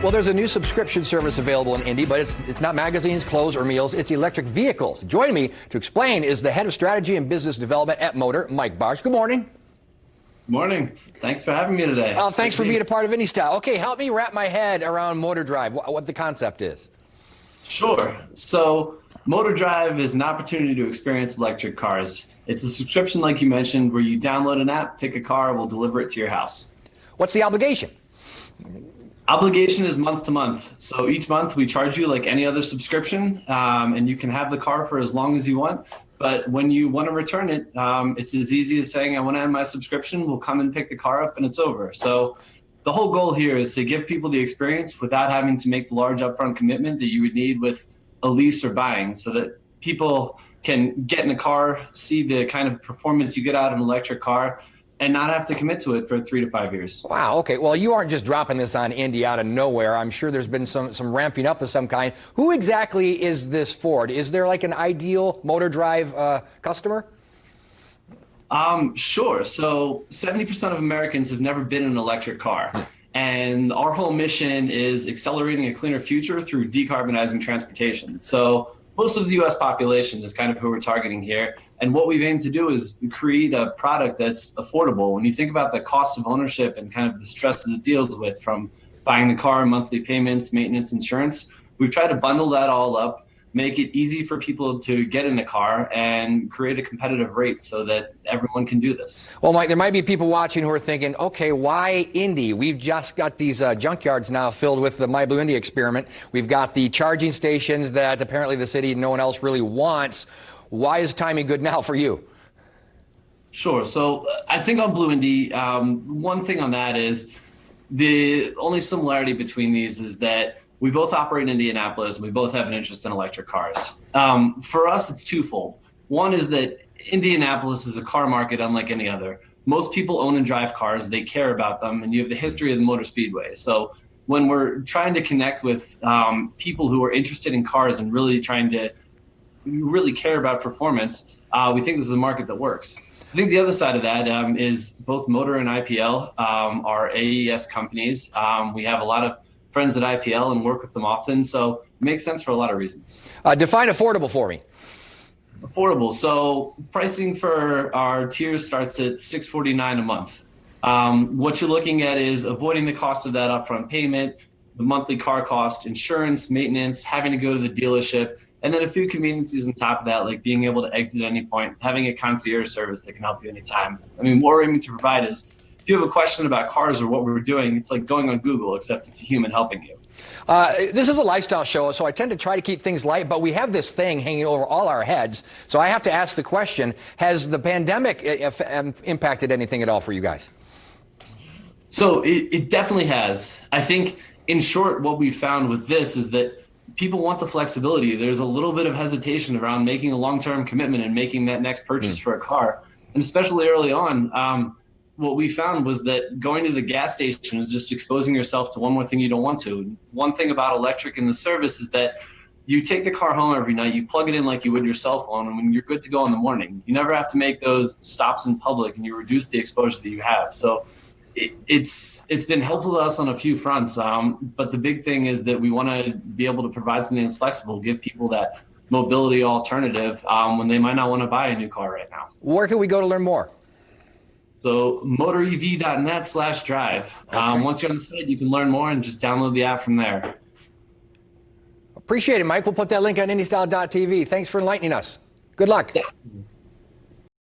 Well, there's a new subscription service available in Indy, but it's not magazines, clothes, or meals. It's electric vehicles. Joining me to explain is the head of strategy and business development at Motor, Mike Barsh. Good morning. Morning. Thanks for having me today. Thanks for being a part of Indy Style. Okay, help me wrap my head around Motor Drive, what the concept is. Sure. So Motor Drive is an opportunity to experience electric cars. It's a subscription, like you mentioned, where you download an app, pick a car, we'll deliver it to your house. What's the obligation? Obligation is month to month. So each month we charge you like any other subscription, and you can have the car for as long as you want. But when you want to return it, it's as easy as saying, I want to end my subscription. We'll come and pick the car up and it's over. So the whole goal here is to give people the experience without having to make the large upfront commitment that you would need with a lease or buying, so that people can get in a car, see the kind of performance you get out of an electric car, and not have to commit to it for 3 to 5 years. Wow, okay. Well, you aren't just dropping this on Indy out of nowhere. I'm sure there's been some ramping up of some kind. Who exactly is this for? Is there like an ideal Motor Drive customer? Sure. So 70% of Americans have never been in an electric car. And our whole mission is accelerating a cleaner future through decarbonizing transportation. So most of the U.S. population is kind of who we're targeting here. And what we've aimed to do is create a product that's affordable. When you think about the cost of ownership and kind of the stresses it deals with, from buying the car, monthly payments, maintenance, insurance, we've tried to bundle that all up, make it easy for people to get in the car, and create a competitive rate so that everyone can do this. Well, Mike, there might be people watching who are thinking, okay, why Indy? We've just got these junkyards now filled with the My Blue Indy experiment. We've got the charging stations that apparently the city and no one else really wants. Why is timing good now for you? Sure. So I think on Blue Indy, one thing on that is the only similarity between these is that we both operate in Indianapolis and we both have an interest in electric cars. For us, it's twofold. One is that Indianapolis is a car market unlike any other. Most people own and drive cars, they care about them, and you have the history of the Motor Speedway. So when we're trying to connect with people who are interested in cars and really trying to really care about performance, we think this is a market that works. I think the other side of that is both Motor and IPL are AES companies. We have a lot of friends at IPL and work with them often, so it makes sense for a lot of reasons. Define affordable for me. Affordable. So pricing for our tiers starts at $649 a month. What you're looking at is avoiding the cost of that upfront payment, the monthly car cost, insurance, maintenance, having to go to the dealership, and then a few conveniences on top of that, like being able to exit at any point, having a concierge service that can help you anytime. I mean, what we're aiming to provide is, if you have a question about cars or what we're doing, it's like going on Google, except it's a human helping you. This is a lifestyle show, so I tend to try to keep things light, but we have this thing hanging over all our heads. So I have to ask the question, has the pandemic impacted anything at all for you guys? So it definitely has. I think, in short, what we found with this is that people want the flexibility. There's a little bit of hesitation around making a long-term commitment and making that next purchase for a car. And especially early on, what we found was that going to the gas station is just exposing yourself to one more thing you don't want to. One thing about electric in the service is that you take the car home every night, you plug it in like you would your cell phone, and when you're good to go in the morning, you never have to make those stops in public, and you reduce the exposure that you have. So it's been helpful to us on a few fronts, but the big thing is that we want to be able to provide something that's flexible, give people that mobility alternative when they might not want to buy a new car right now. Where can we go to learn more? So motorev.net/drive. Okay. Once you're on the site, you can learn more and just download the app from there. Appreciate it, Mike. We'll put that link on indystyle.tv. Thanks for enlightening us. Good luck. Definitely.